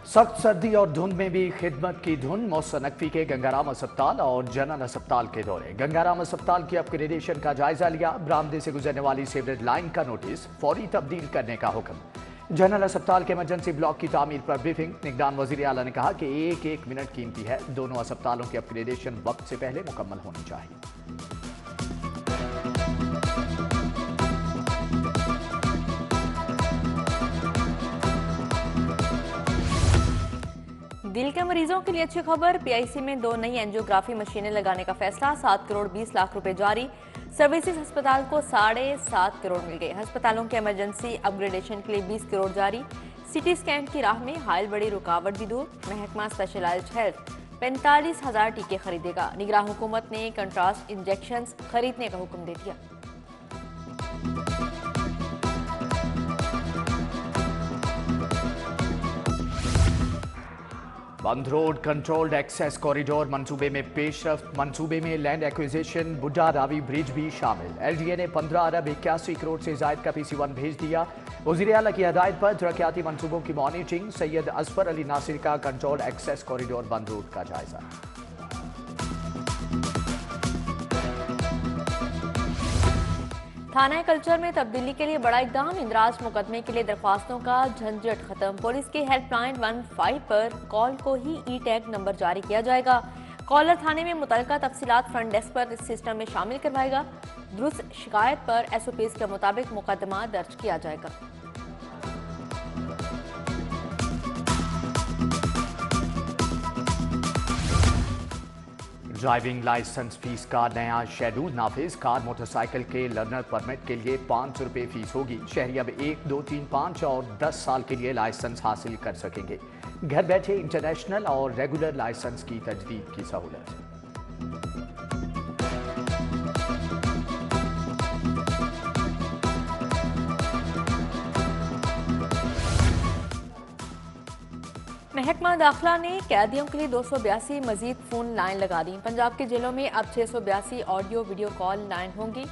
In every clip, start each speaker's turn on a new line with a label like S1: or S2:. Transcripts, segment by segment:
S1: सख्त सर्दी और धुंध में भी खिदमत की धुन। मोहसिन नकवी के गंगाराम अस्पताल और जनरल अस्पताल के दौरे। गंगाराम अस्पताल की अपग्रेडेशन का जायजा लिया। बरामदे से गुजरने वाली सीवरेज लाइन का नोटिस फौरी तब्दील करने का हुक्म। जनरल अस्पताल के इमरजेंसी ब्लॉक की तामीर पर ब्रीफिंग। निगरान वजीर आला ने कहा कि एक एक मिनट कीमती है। दोनों अस्पतालों की अपग्रेडेशन वक्त से पहले मुकम्मल होनी चाहिए।
S2: दिल के मरीजों के लिए अच्छी खबर। पीआईसी में 2 नई एंजियोग्राफी मशीनें लगाने का फैसला। 7 करोड़ 20 लाख रुपए जारी। सर्विसेज अस्पताल को 7.5 करोड़ मिल गए। अस्पतालों के इमरजेंसी अपग्रेडेशन के लिए 20 करोड़ जारी। सिटी स्कैन की राह में हाल बड़ी रुकावट भी दूर। महकमा स्पेशलाइज्ड हेल्थ 45,000 टीके खरीदेगा। निगरान हुकूमत ने कंट्रास्ट इंजेक्शंस खरीदने का हुक्म दे दिया।
S1: बंद रोड कंट्रोल्ड एक्सेस कॉरिडोर मंसूबे में पेशरफ्त। मंसूबे में लैंड एक्विजिशन, बुड्ढा रावी ब्रिज भी शामिल। एलडीए ने 15 अरब 81 करोड़ से जायद का PC1 भेज दिया। वज़ीर आला की हदायत पर तरक्याती मंसूबों की मॉनिटरिंग। सैयद असफर अली नासिर का कंट्रोल्ड एक्सेस कॉरिडोर बंद रोड का जायजा।
S2: थाना कल्चर में तब्दीली के लिए बड़ा इकदाम। इंदराज मुकदमे के लिए दरख्वास्तों का झंझट खत्म। पुलिस के हेल्पलाइन 15 पर कॉल को ही ई टैग नंबर जारी किया जाएगा। कॉलर थाने में मुतलका तफसीलात फ्रंट डेस्क पर इस सिस्टम में शामिल करवाएगा। दुरुस्त शिकायत पर SOPs के मुताबिक मुकदमा दर्ज किया जाएगा।
S1: ड्राइविंग लाइसेंस फीस का नया शेड्यूल नाफिज। कार मोटरसाइकिल के लर्नर परमिट के लिए 500 रुपये फीस होगी। शहरी अब 1, 2, 3, 5 और 10 साल के लिए लाइसेंस हासिल कर सकेंगे। घर बैठे इंटरनेशनल और रेगुलर लाइसेंस की तजदीद की सहूलत।
S2: महकमा दाखिला ने कैदियों के लिए 282 मजीद फोन लाइन लगा दी। पंजाब की जेलों में अब 682 ऑडियो वीडियो कॉल लाइन होंगी।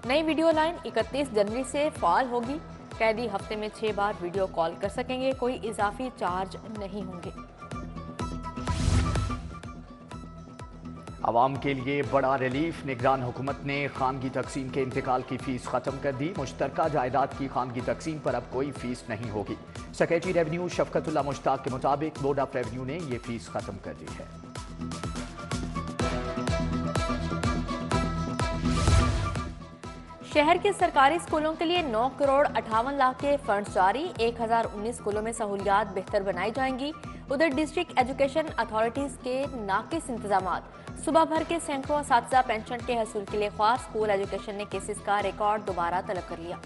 S2: नई वीडियो लाइन 31 जनवरी से फाल होगी। कैदी हफ्ते में 6 बार वीडियो कॉल कर सकेंगे। कोई इजाफी चार्ज नहीं होंगे।
S1: आवाम के लिए बड़ा रिलीफ। निगरान हुकूमत ने खानगी तकसीम के इंतकाल की फीस खत्म कर दी। मुश्तरका जायदाद की खानगी तकसीम पर अब कोई फीस नहीं होगी। सेक्रेटरी रेवेन्यू शफकतुल्लाह मुश्ताक के मुताबिक बोर्ड ऑफ रेवेन्यू ने यह फीस खत्म कर दी है।
S2: शहर के सरकारी स्कूलों के लिए 9 करोड़ 58 लाख के फंड जारी। 1019 स्कूलों में सहूलियात बेहतर बनाई जाएंगी। उधर डिस्ट्रिक्ट एजुकेशन अथॉरिटीज के नाकिस इंतजामात। सुबह भर के सैकड़ों असातिज़ा पेंशन के हसूल के लिए ख्वार। स्कूल एजुकेशन ने केसेस का रिकॉर्ड दोबारा तलब कर लिया।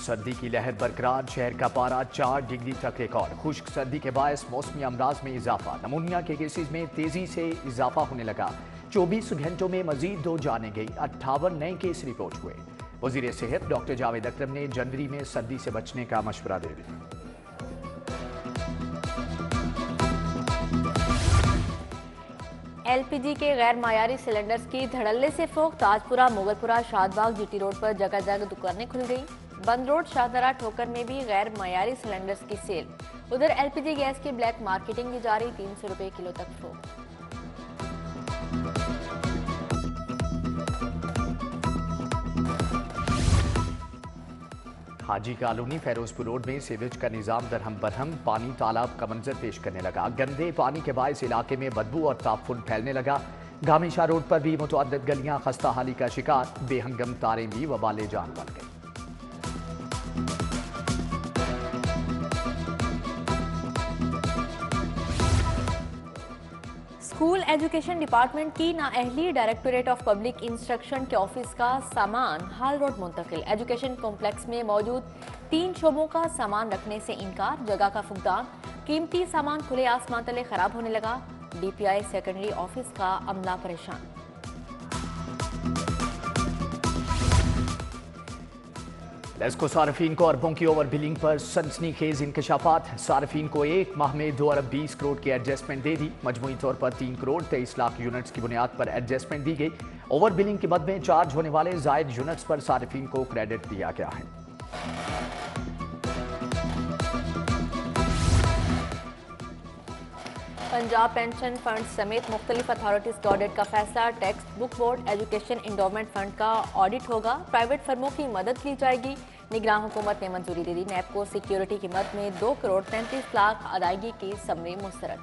S1: सर्दी की लहर बरकरार। शहर का पारा 4 डिग्री तक रिकॉर्ड। खुश्क सर्दी के बायस मौसमी अमराज में इजाफा। नमूनिया के केसेस में तेजी से इजाफा होने लगा। 24 घंटों में मजीद 2 जानें गई। 58 नए केस रिपोर्ट हुए। वजीर सेहत डॉक्टर जावेद अकरम ने जनवरी में सर्दी से बचने का मशवरा दे दिया।
S2: LPG के गैर मायारी सिलेंडर्स की धड़ल्ले से फोक। ताजपुरा, मुगलपुरा, शादबाग, GT रोड पर जगह जगह दुकानें खुल गई। बंद रोड, शाहदरा, ठोकर में भी गैर मायारी सिलेंडर्स की सेल। उधर LPG गैस की ब्लैक मार्केटिंग भी जारी। 300 रुपये किलो तक फोक।
S1: हाजी कॉलोनी फेरोजपुर रोड में सीवेज का निजाम दरहम बरहम। पानी तालाब का मंजर पेश करने लगा। गंदे पानी के बायस इलाके में बदबू और ताफुन फैलने लगा। गामीशाह रोड पर भी मुतअद्दिद गलियां खस्ता हाली का शिकार। बेहंगम तारें भी वबाले जान बन गई।
S2: स्कूल एजुकेशन डिपार्टमेंट की नाअहली। डायरेक्टोरेट ऑफ पब्लिक इंस्ट्रक्शन के ऑफिस का सामान हाल रोड मुंतकिल। एजुकेशन कॉम्प्लेक्स में मौजूद 3 शोबों का सामान रखने से इनकार। जगह का फुकदान। कीमती सामान खुले आसमान तले खराब होने लगा। DPI सेकेंडरी ऑफिस का अमला परेशान।
S1: लेस्को सार्फिन को अरबों की ओवर बिलिंग पर सनसनीखेज इंकशाफात। सार्फिन को 1 माह में 2 अरब 20 करोड़ की एडजस्टमेंट दे दी। मजमूई तौर पर 3 करोड़ 23 लाख यूनिट्स की बुनियाद पर एडजस्टमेंट दी गई। ओवर बिलिंग के मद में चार्ज होने वाले जायद यूनिट्स पर सार्फिन को क्रेडिट दिया गया है।
S2: पंजाब पेंशन फंड समेत मुख्तलिफ अथॉरिटीज के ऑडिट का फैसला। Text book board education endowment fund का ऑडिट होगा। प्राइवेट फर्मों की मदद ली जाएगी। निगरान हुकूमत ने मंजूरी दे दी। नैब को सिक्योरिटी की मद में 2 करोड़ 33 लाख अदायगी की समरी मुस्तरद।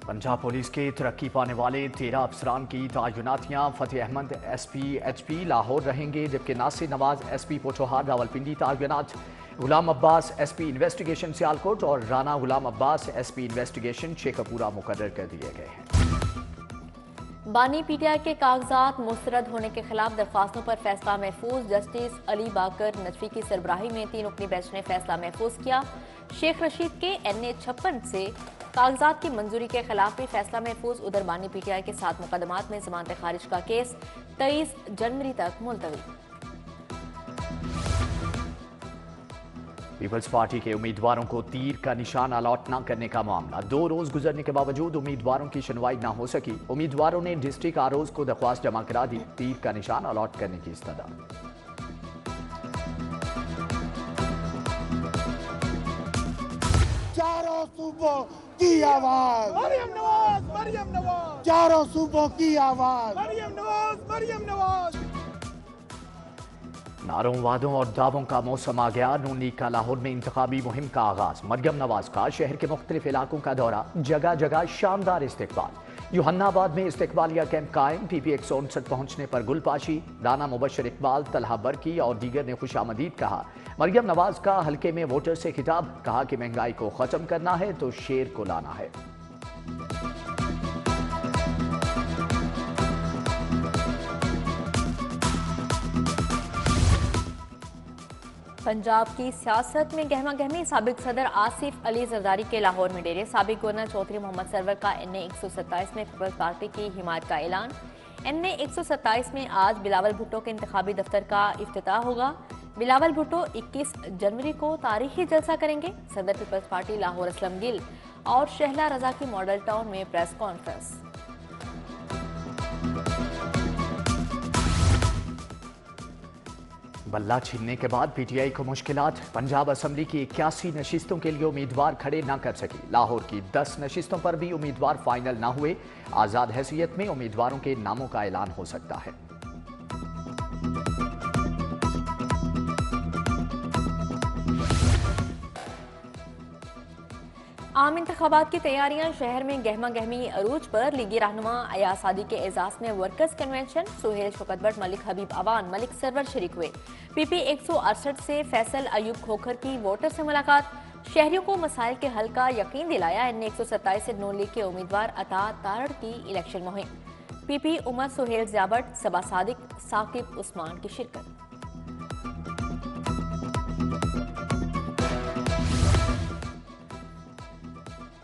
S1: पंजाब पुलिस के तरक्की पाने वाले 13 अफसरान की तयनातियाँ। फतेह अहमद SP लाहौर रहेंगे, जबकि नासिर नवाज SP पोचोहार रावलपिंडी तयनात। गुलाम अब्बास SP इन्वेस्टिगेशन सियालकोट और राना गुलाम अब्बास SP इन्वेस्टिगेशन शेखपुरा मुकर्रर कर दिए गए हैं।
S2: बानी PTI के कागजात मुस्तरद होने के खिलाफ दरख्वास्तों पर फैसला महफूज। जस्टिस अली बाकर नजफी की सरबराही में 3 रुकनी बेंच ने फैसला महफूज किया। शेख रशीद के NA 56 से कागजात की मंजूरी के खिलाफ भी फैसला महफूज। उधर बानी PTI के 7 मुकदमात में जमानत खारिज का केस 23 जनवरी तक मुलतवी।
S1: पीपल्स पार्टी के उम्मीदवारों को तीर का निशान अलॉट न करने का मामला। 2 रोज गुजरने के बावजूद उम्मीदवारों की सुनवाई न हो सकी। उम्मीदवारों ने डिस्ट्रिक्ट ROs को दरख्वास्त जमा करा दी। तीर का निशान अलॉट करने की इस्तदा।
S3: चारों सूबों की आवाज
S4: मरियम नवाज, मरियम नवाज,
S3: चारों सूबों की आवाज
S4: मरियम नवाज, मरियम नवाज।
S1: नारों, वादों और दावों का मौसम आ गया। नून लीग का लाहौर में इंतखाबी मुहिम का आगाज। मरियम नवाज का शहर के मुख्तलिफ इलाकों का दौरा। जगह जगह शानदार इस्तेकबाल। यूहन्नाबाद में इस्तेकबालिया कैंप कायम। PP 159 पहुंचने पर गुलपाशी। राना मुबशर इकबाल, तलहा बरकी और दीगर ने खुशामदीद कहा। मरियम नवाज का हल्के में वोटर से खिताब। कहा कि महंगाई को खत्म करना है तो शेर को लाना है।
S2: पंजाब की सियासत में गहमा गहमी। साबिक सदर आसिफ अली जरदारी के लाहौर में डेरे। साबिक गवर्नर चौधरी मोहम्मद सरवर का NA 127 में पीपल्स पार्टी की हिमायत का ऐलान। NA 127 में आज बिलावल भुट्टो के इंतखाबी दफ्तर का इफ्तिताह होगा। बिलावल भुट्टो 21 जनवरी को तारीखी जलसा करेंगे। सदर पीपल्स पार्टी लाहौर असलम गिल और शहला रजा की मॉडल टाउन में प्रेस कॉन्फ्रेंस।
S1: बल्ला छीनने के बाद PTI को मुश्किलात। पंजाब असम्बली की 81 नशिस्तों के लिए उम्मीदवार खड़े न कर सकी। लाहौर की 10 नशिस्तों पर भी उम्मीदवार फाइनल न हुए। आज़ाद हैसियत में उम्मीदवारों के नामों का ऐलान हो सकता है।
S2: आम इंतखाबात की तैयारियां। शहर में गहमा गहमी अरूज पर। लीगी रहनुमा अयाज सादी के एजाज में वर्कर्स कन्वेंशन। सुहेल शौकत भट्ट, मलिक हबीब अवान, मलिक सरवर शरीक हुए। PP 168 से फैसल अयूब खोखर की वोटर से मुलाकात। शहरियों को मसाइल के हल का यकीन दिलाया। NA 127 से नून लीग के उम्मीदवार अता तारड़ की इलेक्शन मुहिम। PP उमर, सुहेल ज़ियाबट, सबा सादिक, साकिब उस्मान की शिरकत।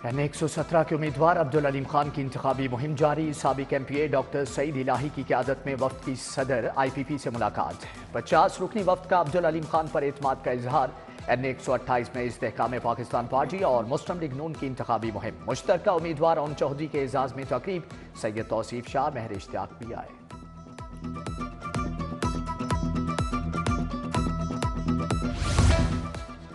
S1: NA 117 के उम्मीदवार अब्दुल अलीम खान की इंतखाबी मुहिम जारी। साबिक MPA डॉक्टर सईद इलाही की क़यादत में वफ्द की सदर IPP से मुलाकात। 50 रुकनी वफ्द का अब्दुल अलीम खान पर एतमाद का इजहार। NA 128 में इस्तेहकाम पाकिस्तान पार्टी और मुस्लिम लीग नून की इंतखाबी मुहिम। मुश्तरका उम्मीदवार ओन चौधरी के एजाज में तकरीब। सैयद तौसीफ शाह, महर इश्तियाक भी आए।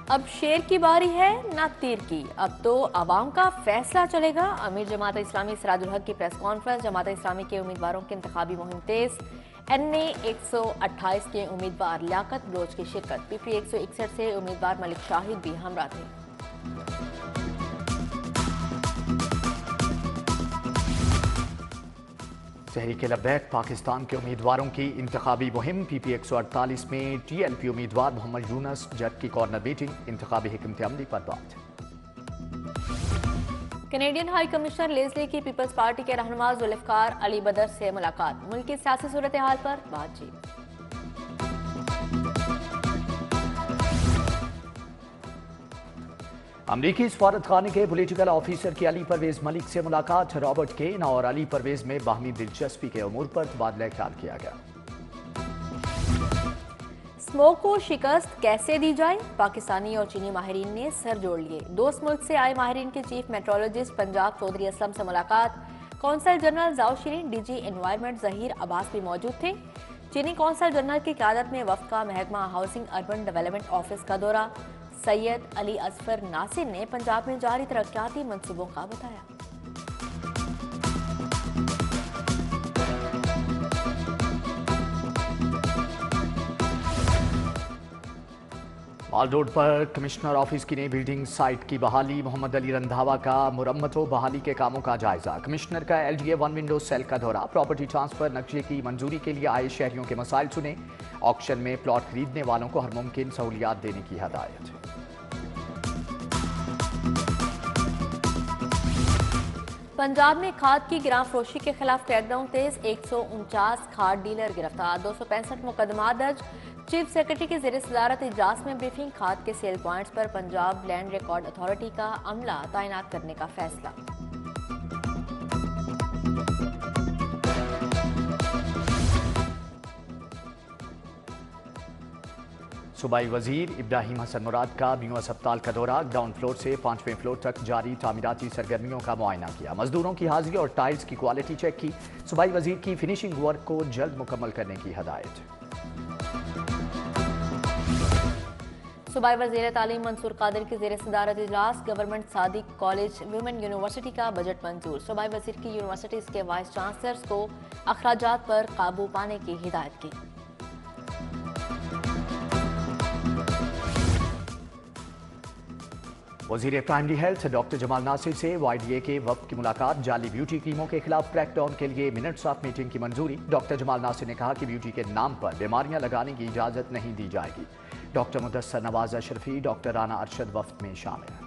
S2: अब शेर की बारी है ना तीर की। अब तो आवाम का फैसला चलेगा। अमीर जमात इस्लामी सिराजुल हक की प्रेस कॉन्फ्रेंस। जमात इस्लामी के उम्मीदवारों की इंतखाबी मुहिम तेज। NA 128 के उम्मीदवार लियाकत बलोच की शिरकत। PP 161 से उम्मीदवार मलिक शाहिद भी हमरा थे।
S1: तहरीक लब्बैक पाकिस्तान के उम्मीदवारों की इंतखाबी मुहिम। PP 148 में TLP उम्मीदवार मोहम्मद यूनस जट की कॉर्नर मीटिंग। इंतखाबी हिकमत अमली पर बात।
S2: कैनेडियन हाई कमिश्नर लेज़ली की पीपल्स पार्टी के रहनुमा जुल्फ़िकार अली बदर से मुलाकात। मुल्क की सियासी सूरत हाल पर बातचीत।
S1: अमरीकी सफारत खाने के पोलिटिकल ऑफिसर की अली परवेज मलिक से मुलाकात। रॉबर्ट केन और अली परवेज में बाहमी दिलचस्पी के उमूर पर तबादला ख्याल किया गया।
S2: स्मोक को शिकस्त कैसे दी जाए, पाकिस्तानी और चीनी माहिरीन ने सर जोड़ लिए। दोस्त मुल्क से आए माहिरीन के चीफ मेट्रोलॉजिस्ट पंजाब चौधरी असलम से मुलाकात। कौंसल जनरल जाओ शिरीन, DG एनवायरनमेंट जहीर अब्बास भी मौजूद थे। चीनी कौंसल जनरल की क़यादत में वफ़द का महकमा हाउसिंग अर्बन डेवलपमेंट ऑफिस का दौरा। सैयद अली असफर नासिर ने पंजाब में जारी तरक्याती मंसूबों का बताया।
S1: माल रोड पर कमिश्नर ऑफिस की नई बिल्डिंग साइट की बहाली। मोहम्मद अली रंधावा का मुरम्मतों बहाली के कामों का जायजा। कमिश्नर का LDA 1 विंडो सेल का दौरा। प्रॉपर्टी ट्रांसफर नक्शे की मंजूरी के लिए आए शहरियों के मसाइल सुने। ऑक्शन में प्लॉट खरीदने वालों को हर मुमकिन सहूलियात देने की हदायत।
S2: पंजाब में खाद की गिरां फरोशी के खिलाफ क्रैकडाउन तेज। 149 खाद डीलर गिरफ्तार। 265 मुकदमा दर्ज। चीफ सेक्रेटरी की ज़ेर सदारत इजलास में ब्रीफिंग। खाद के सेल पॉइंट्स पर पंजाब लैंड रिकॉर्ड अथॉरिटी का अमला तैनात करने का फैसला।
S1: सूबाई वजीर इब्राहिम हसन मुराद का बीमा अस्पताल का दौरा। ग्राउंड फ्लोर से 5वें फ्लोर तक जारी तामीराती सरगर्मियों का मुआयना किया। मजदूरों की हाजिरी और टाइल्स की क्वालिटी चेक की। सूबाई वजीर की फिनिशिंग वर्क को जल्द मुकम्मल करने की हदायत।
S2: सूबाई वज़ीर तालीम मंसूर कादिर की ज़ेर सदारत इजलास। Government Sadiq college women university का बजट मंजूर। सूबाई वज़ीर की यूनिवर्सिटीज़ के वाइस चांसलर्स को अखराजात पर काबू पाने की हिदायत की।
S1: वज़ीर primary health doctor Jamal Nasir से YDA के वफ़द की मुलाकात। जाली ब्यूटी क्रीमों के खिलाफ क्रैकडाउन के लिए मिनट्स ऑफ मीटिंग की मंजूरी। डॉक्टर जमाल नासिर ने कहा कि ब्यूटी के नाम पर बीमारियां लगाने की इजाज़त नहीं दी जाएगी। डॉक्टर मुदस्सर नवाज अशरफी, डॉक्टर राना अरशद वफ़द में शामिल हैं।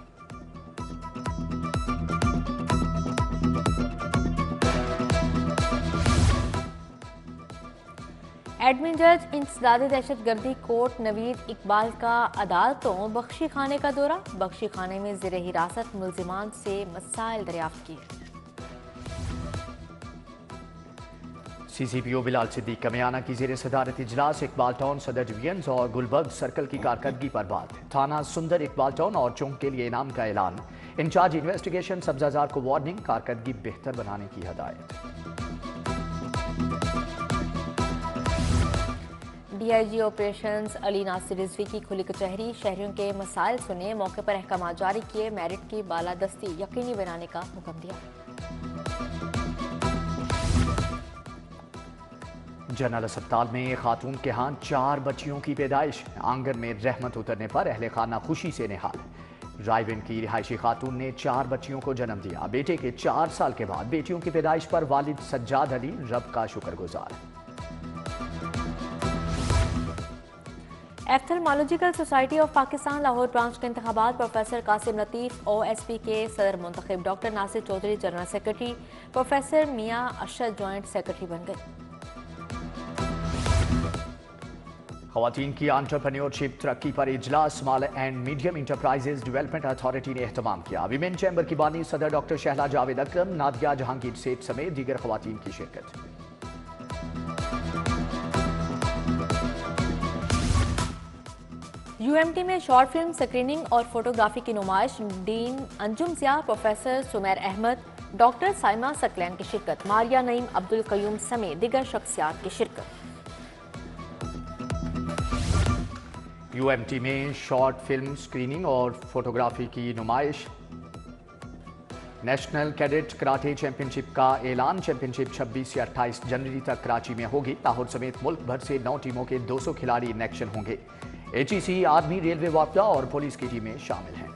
S2: एडमिन जज इंसदाद दहशतगर्दी कोर्ट नवीद इकबाल का अदालतों बख्शी खाने का दौरा। बख्शी खाने में ज़ेर हिरासत मुल्जिमान से मसाइल दरियाफ्त किए।
S1: CCPO बिलाल सिद्दीक कमियाना की ज़ेर सदारत इजलास। इकबाल टाउन, सदर डिवीजन और गुलबर्ग सर्कल की कारकर्दगी पर बात। थाना सुंदर, इकबाल टाउन और चौक के लिए इनाम का ऐलान। इंचार्ज इन्वेस्टिगेशन सब्जाजार को वार्निंग। कारकर्दगी बेहतर बनाने की हदायत।
S2: DIG ऑपरेशंस अली नासिर रिजवी की खुली कचहरी। शहरियों के मसाइल सुने। मौके पर अहकाम जारी किए। मेरिट की बालादस्ती यकीनी बनाने का हुक्म दिया।
S1: जनरल अस्पताल में खातून के हाथ 4 बच्चियों की पैदाइश। आंगन में रहमत उतरने पर अहले खाना खुशी से निहाल। रायविंड की रिहायशी खातून ने 4 बच्चियों को जन्म दिया। बेटे के 4 साल के बाद बेटियों की पैदाइश पर वालिद सज्जाद अली रब का शुक्रगुजार।
S2: Ophthalmological society of Pakistan Lahore branch के इंतखाबात। प्रोफेसर कासिम लतीफ़ OSP के सदर मुंतखब। Doctor Nasir Chaudhry general secretary. Professor Mian Arshad joint secretary बन गए।
S1: ख़वातीन की एंटरप्रेन्योरशिप तरक्की पर इजलास। Small and medium enterprises development authority ने एहतमाम किया। विमेन चैम्बर की बानी सदर डॉक्टर शहला जावेद अकरम, नादिया जहांगीर सेठ समेत दीगर ख़वातीन की शिरकत।
S2: UMT में शॉर्ट फिल्म स्क्रीनिंग और फोटोग्राफी की नुमाइश। Dean Anjum Zia, professor Sumair Ahmed, doctor Saima Saqlain की शिरकत। मारिया नईम, अब्दुल कयूम समेत दीगर शख्सियात की शिरकत।
S1: UMT में शॉर्ट फिल्म स्क्रीनिंग और फोटोग्राफी की नुमाइश। नेशनल कैडेट कराटे चैंपियनशिप का ऐलान। चैंपियनशिप 26 से 28 जनवरी तक कराची में होगी। लाहौर समेत मुल्क भर से 9 टीमों के 200 खिलाड़ी इन एक्शन होंगे। HEC, आर्मी, रेलवे, वापडा और पुलिस की टीमें शामिल हैं।